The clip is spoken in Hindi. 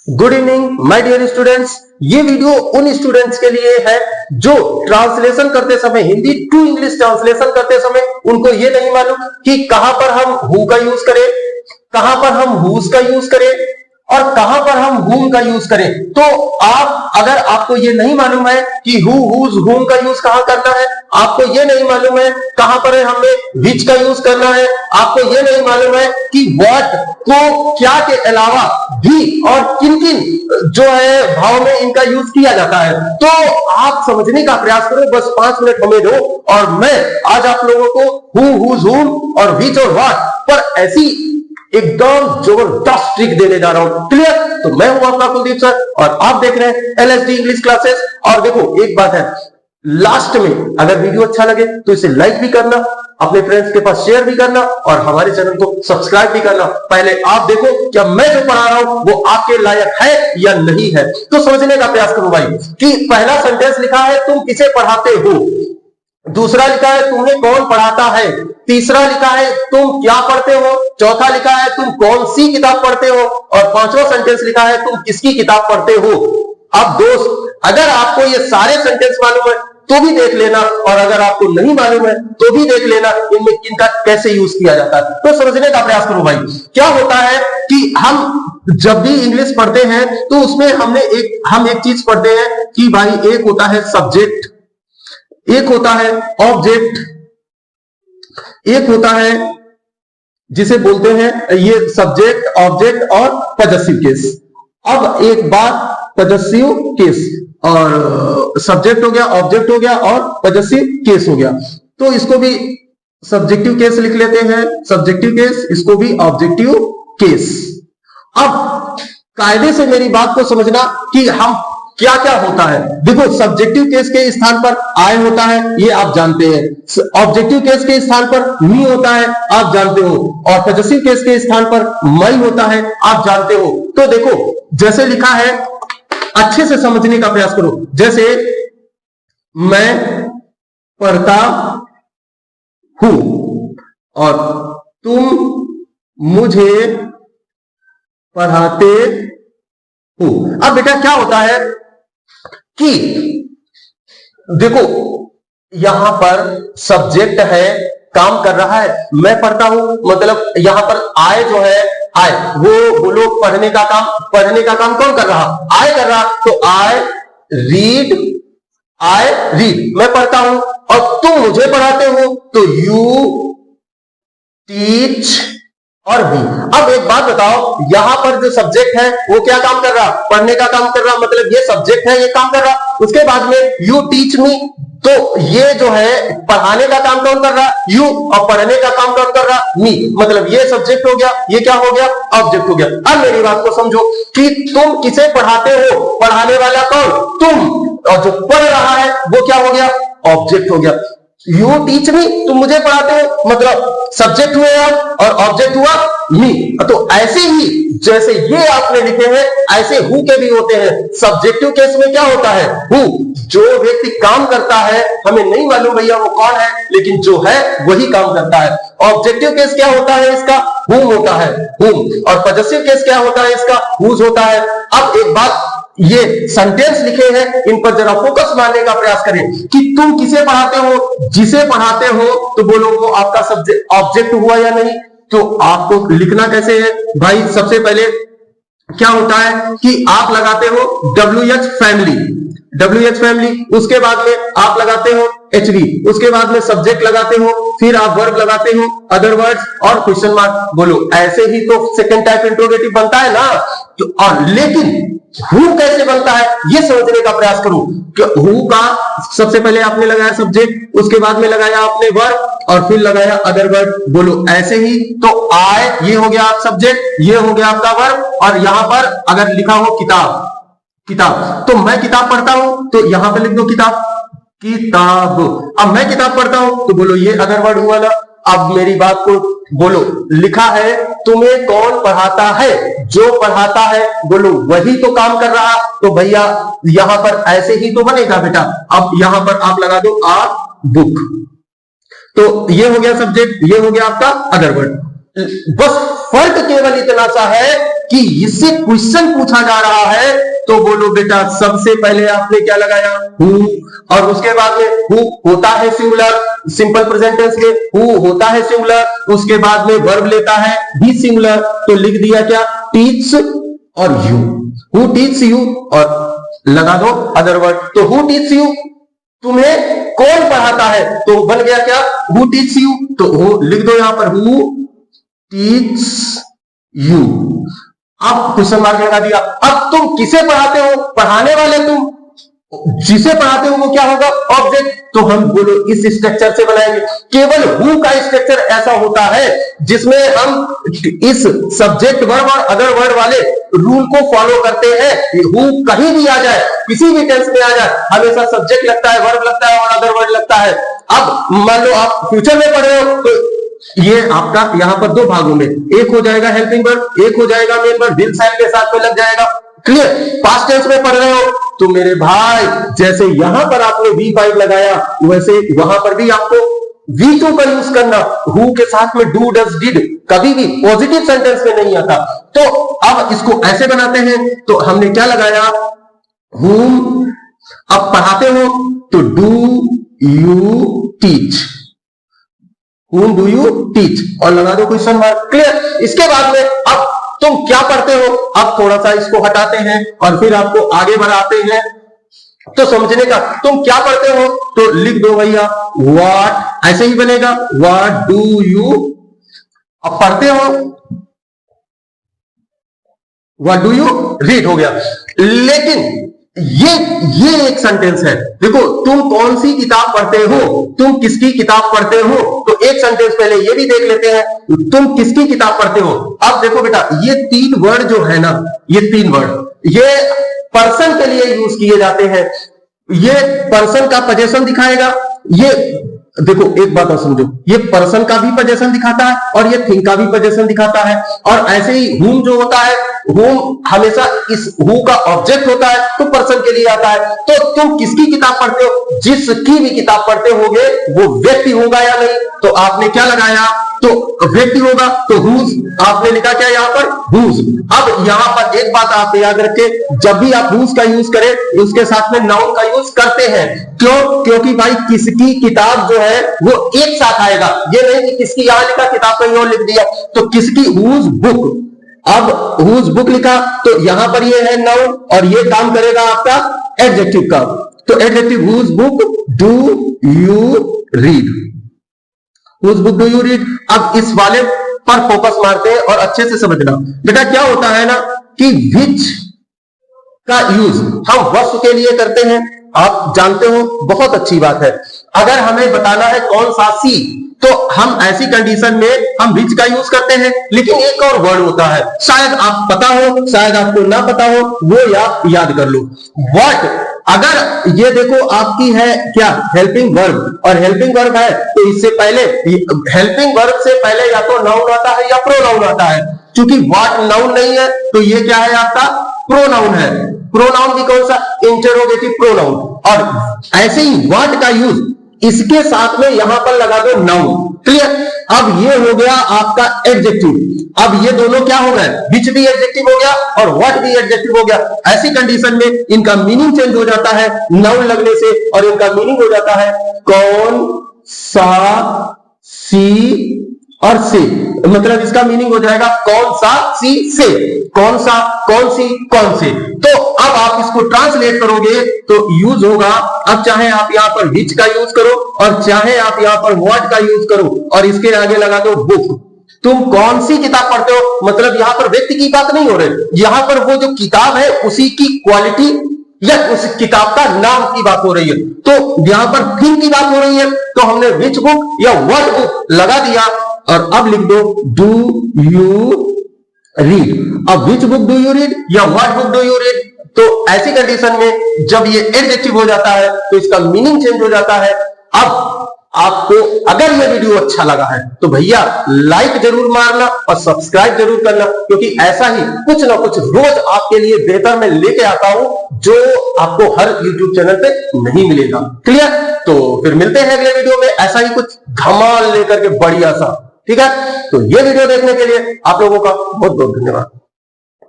Good evening my dear students. ये वीडियो उन स्टूडेंट्स के लिए है जो ट्रांसलेशन करते समय, हिंदी टू इंग्लिश ट्रांसलेशन करते समय उनको ये नहीं मालूम कि कहां पर हम हु का यूज करें, कहां पर हम हुज का यूज करें और कहां पर हम हुम का यूज करें। तो आप, अगर आपको ये नहीं मालूम है कि हु, हुज, हुम का यूज कहां करना है, आपको ये नहीं मालूम है कहां पर हमें विच का यूज करना है, आपको ये नहीं मालूम है कि व्हाट को क्या के अलावा भी और किन किन जो है भाव में इनका यूज किया जाता है, तो आप समझने का प्रयास करो। बस 5 मिनट हमें दो और मैं आज आप लोगों को हु, हुज, हुम और विच और व्हाट पर ऐसी एकदम जबरदस्त ट्रिक देने जा रहा हूं। क्लियर? तो मैं हूं आपका कुलदीप सर और आप देख रहे हैं एलएसडी इंग्लिश क्लासेस। और देखो एक बात है, लास्ट में अगर वीडियो अच्छा लगे तो इसे लाइक भी करना, अपने फ्रेंड्स के पास शेयर भी करना और हमारे चैनल को सब्सक्राइब भी करना। पहले आप देखो क्या मैं जो पढ़ा रहा हूं वो आपके लायक है या नहीं है, तो समझने का प्रयास करो भाई। कि पहला सेंटेंस लिखा है तुम किसे पढ़ाते हो, दूसरा लिखा है तुम्हें कौन पढ़ाता है, तीसरा लिखा है तुम क्या पढ़ते हो, चौथा लिखा है तुम कौन सी किताब पढ़ते हो और पांचवा सेंटेंस लिखा है तुम किसकी किताब पढ़ते हो। अब दोस्त, अगर आपको ये सारे सेंटेंस मालूम है तो भी देख लेना और अगर आपको नहीं मालूम है तो भी देख लेना इनमें किनका कैसे यूज किया जाता है। तो समझने का प्रयास करो भाई। क्या होता है कि हम जब भी इंग्लिश पढ़ते हैं तो उसमें हम एक चीज पढ़ते हैं कि भाई एक होता है सब्जेक्ट, एक होता है ऑब्जेक्ट, एक होता है जिसे बोलते हैं ये सब्जेक्ट, ऑब्जेक्ट और पजेसिव केस। अब एक बात, पजेसिव केस और सब्जेक्ट हो गया, ऑब्जेक्ट हो गया और पजेसिव केस हो गया, तो इसको भी सब्जेक्टिव केस लिख लेते हैं, सब्जेक्टिव केस, इसको भी ऑब्जेक्टिव केस। अब कायदे से मेरी बात को समझना कि हम क्या क्या होता है। देखो, सब्जेक्टिव केस के स्थान पर आय होता है, ये आप जानते हैं। ऑब्जेक्टिव केस के स्थान पर मी होता है, आप जानते हो। और पजेसिव केस के स्थान पर मैं होता है, आप जानते हो। तो देखो, जैसे लिखा है, अच्छे से समझने का प्रयास करो। जैसे मैं पढ़ता हूं और तुम मुझे पढ़ाते हो। अब बेटा क्या होता है कि देखो, यहां पर सब्जेक्ट है, काम कर रहा है, मैं पढ़ता हूं, मतलब यहां पर आय जो है, आय वो बोलो पढ़ने का काम कौन कर रहा? आय कर रहा। तो आई रीड, मैं पढ़ता हूं और तुम मुझे पढ़ाते हो तो यू टीच और भी। अब एक बात बताओ, यहां पर जो सब्जेक्ट है वो क्या काम कर रहा? पढ़ने का काम कर रहा, मतलब ये सब्जेक्ट है, ये काम कर रहा। उसके बाद में यू टीच मी, तो ये जो है पढ़ाने का काम कौन कर रहा? यू, और पढ़ने का काम कौन कर रहा? मी, मतलब ये सब्जेक्ट हो गया, ये क्या हो गया? ऑब्जेक्ट हो गया। अब मेरी बात को समझो कि तुम किसे पढ़ाते हो, पढ़ाने वाला कौन? तुम, और जो पढ़ रहा है वो क्या हो गया? ऑब्जेक्ट हो गया। यू टीच मी, तुम मुझे पढ़ाते हो, मतलब सब्जेक्ट हुए आप और ऑब्जेक्ट हुआ मी। तो ऐसे ही जैसे ये आपने लिखे हैं ऐसे हु के भी होते हैं। सब्जेक्टिव केस में क्या होता है? हु, जो व्यक्ति काम करता है, हमें नहीं मालूम भैया वो कौन है, लेकिन जो है वही काम करता है। ऑब्जेक्टिव केस क्या होता है इसका? हुम होता है, हुम। और पजेसिव केस क्या होता है इसका? हुज होता है। अब एक बात, ये सेंटेंस लिखे हैं, इन पर जरा फोकस मारने का प्रयास करें कि तुम किसे पढ़ाते हो, जिसे पढ़ाते हो, तो बोलो वो आपका सब्जेक्ट ऑब्जेक्ट हुआ या नहीं। तो आपको लिखना कैसे है भाई? सबसे पहले क्या होता है कि आप लगाते हो WH फैमिली, WH फैमिली, उसके बाद में आप लगाते हो HV, उसके बाद में सब्जेक्ट लगाते हो, फिर आप वर्ब लगाते हो, अदर वर्ड्स और क्वेश्चन मार्क। बोलो ऐसे ही तो सेकंड टाइप इंट्रोगेटिव बनता है ना। तो और लेकिन हु कैसे बनता है ये समझने का प्रयास करो। हु का सबसे पहले आपने लगाया सब्जेक्ट, उसके बाद में लगाया आपने वर्ब और फिर लगाया अदर वर्ड। बोलो ऐसे ही तो आय, ये हो गया आप सब्जेक्ट, ये हो गया आपका वर्ब, और यहां पर अगर लिखा हो किताब, तो मैं किताब पढ़ता हूं तो यहां पर लिख दो किताब। अब मैं किताब पढ़ता हूं तो बोलो ये अदर वर्ड हुआ ना। अब मेरी बात को बोलो, लिखा है तुम्हें कौन पढ़ाता है, जो पढ़ाता है बोलो वही तो काम कर रहा, तो भैया यहां पर ऐसे ही तो बनेगा बेटा। अब यहां पर आप लगा दो आ बुक, तो ये हो गया सब्जेक्ट, ये हो गया आपका अदर वर्ड। बस फर्क केवल इतना सा है कि इससे क्वेश्चन पूछा जा रहा है तो बोलो बेटा सबसे पहले आपने क्या लगाया, हु, और उसके बाद में हु होता है सिंगुलर, सिंपल प्रेजेंट टेंस में हु होता है सिंगुलर, उसके बाद में वर्ब लेता है भी सिंगुलर, तो लिख दिया क्या, टीच और यू, हु टीच यू, और लगा दो अदर वर्ड, तो हु टीच यू, तुम्हें कौन पढ़ाता है, तो बन गया क्या, हु टीच यू, तो हु लिख दो यहां पर, हु टीच यू, अब क्वेश्चन मार्क लगा दिया। अब तुम किसे पढ़ाते हो, पढ़ाने वाले तुम, जिसे पढ़ाते हो वो क्या होगा, ऑब्जेक्ट, तो हम बोलो इस स्ट्रक्चर से बनाएंगे। केवल हु का स्ट्रक्चर ऐसा होता है जिसमें हम इस सब्जेक्ट वर्ब और अदर वर्ड वाले रूल को फॉलो करते हैं। हु कहीं भी आ जाए, किसी भी टेंस में आ जाए, हमेशा सब्जेक्ट लगता है, वर्ब लगता है और अदर वर्ड लगता है। अब मान लो आप फ्यूचर में पढ़ रहे हो तो ये आपका यहां पर दो भागों में, एक हो जाएगा हेल्पिंग वर्ब, एक हो जाएगा मेन वर्ब, विल साइन के साथ में लग जाएगा। क्लियर, पास्ट टेंस में पढ़ रहे हो तो मेरे भाई जैसे यहां पर आपने V5 लगाया वैसे वहां पर भी आपको V2 का यूज करना, हु के साथ में डू डज डिड कभी भी पॉजिटिव सेंटेंस में नहीं आता। तो अब इसको ऐसे बनाते हैं, तो हमने क्या लगाया, whom, अब पढ़ाते हो तो do you teach, whom do you teach, और लगा दो क्वेश्चन मार्क। क्लियर, इसके बाद में अब तुम क्या पढ़ते हो, अब थोड़ा सा इसको हटाते हैं और फिर आपको आगे बढ़ाते हैं तो समझने का, तुम क्या पढ़ते हो तो लिख दो भैया व्हाट, ऐसे ही बनेगा, व्हाट डू यू, अब पढ़ते हो व्हाट डू यू रीड हो गया। लेकिन ये एक सेंटेंस है, देखो तुम कौन सी किताब पढ़ते हो, तुम किसकी किताब पढ़ते हो, तो एक सेंटेंस पहले ये भी देख लेते हैं, तुम किसकी किताब पढ़ते हो। अब देखो बेटा ये तीन वर्ड जो है ना, ये तीन वर्ड ये पर्सन के लिए यूज किए जाते हैं, ये पर्सन का पोजीशन दिखाएगा, ये देखो एक बात और समझो, ये पर्सन का भी पोजीशन दिखाता है और ये थिंग का भी पोजीशन दिखाता है, और ऐसे ही whom जो होता है, whom हमेशा इस who का ऑब्जेक्ट होता है तो पर्सन के लिए आता है। तो तुम किसकी किताब पढ़ते हो, जिसकी भी किताब पढ़ते होगे वो व्यक्ति होगा या नहीं, तो आपने क्या लगाया, तो व्यक्ति होगा, तो whose आपने लिखा क्या यहाँ पर, whose। अब यहाँ पर एक बात आप याद रखें, जब भी आप whose का यूज करें उसके साथ में नाउन का यूज करते हैं, क्यों, क्योंकि भाई किसकी किताब जो है वो एक साथ आएगा, ये नहीं कि किसकी यहां लिखा किताब कहीं और लिख दिया, तो किसकी, whose book, अब whose book लिखा तो यहां पर ये है नाउन और ये काम करेगा आपका एडजेक्टिव का, तो adjective whose book do you read, whose book do you read। अब इस वाले पर फोकस मारते हैं और अच्छे से समझना बेटा, क्या होता है ना कि which का यूज हम वस्तु के लिए करते हैं, आप जानते हो, बहुत अच्छी बात है। अगर हमें बताना है कौन सा सी, तो हम ऐसी कंडीशन में हम विच का यूज करते हैं, लेकिन एक और वर्ड होता है, शायद आप पता हो शायद आपको ना पता हो, वो याद कर लो, व्हाट। अगर ये देखो आपकी है क्या, हेल्पिंग वर्ब, और हेल्पिंग वर्ब है तो इससे पहले, हेल्पिंग वर्ब से पहले या तो नाउन आता है या प्रोनाउन आता है, क्योंकि व्हाट नाउन नहीं है तो ये क्या है आपका प्रोनाउन है। प्रोनाउन भी कौन सा, इंटरोगेटिव प्रोनाउन, और ऐसे ही व्हाट का यूज इसके साथ में यहां पर लगा दो नाउन। क्लियर, अब ये हो गया आपका एडजेक्टिव। अब ये दोनों क्या हो गए, विच भी एडजेक्टिव हो गया और व्हाट भी एडजेक्टिव हो गया। ऐसी कंडीशन में इनका मीनिंग चेंज हो जाता है नाउन लगने से, और इनका मीनिंग हो जाता है कौन सा, सी और से, मतलब इसका मीनिंग हो जाएगा कौन सा, सी से, कौन सा, कौन सी, कौन से। तो अब आप इसको ट्रांसलेट करोगे तो यूज होगा, अब चाहे आप यहां पर विच का यूज करो और चाहे आप यहां पर व्हाट का यूज करो और इसके आगे लगा दो बुक। तुम कौन सी किताब पढ़ते हो, मतलब यहां पर व्यक्ति की बात नहीं हो रही, यहां पर वो जो किताब है उसी की क्वालिटी या उस किताब का नाम की बात हो रही है। तो यहां पर थिंग की बात हो रही है तो हमने विच बुक या व्हाट बुक लगा दिया, और अब लिख दो डू यू रीड। अब which book do you read या what book do you read, तो ऐसी कंडीशन में जब ये एडजेक्टिव हो जाता है तो इसका मीनिंग चेंज हो जाता है। अब आपको अगर ये वीडियो अच्छा लगा है तो भैया लाइक जरूर मारना और सब्सक्राइब जरूर करना, क्योंकि ऐसा ही कुछ ना कुछ रोज आपके लिए बेहतर मैं लेके आता हूं जो आपको हर YouTube चैनल पे नहीं मिलेगा। क्लियर, तो फिर मिलते हैं अगले वीडियो में ऐसा ही कुछ धमाल लेकर के बढ़िया सा। ठीक है, तो ये वीडियो देखने के लिए आप लोगों का बहुत बहुत धन्यवाद।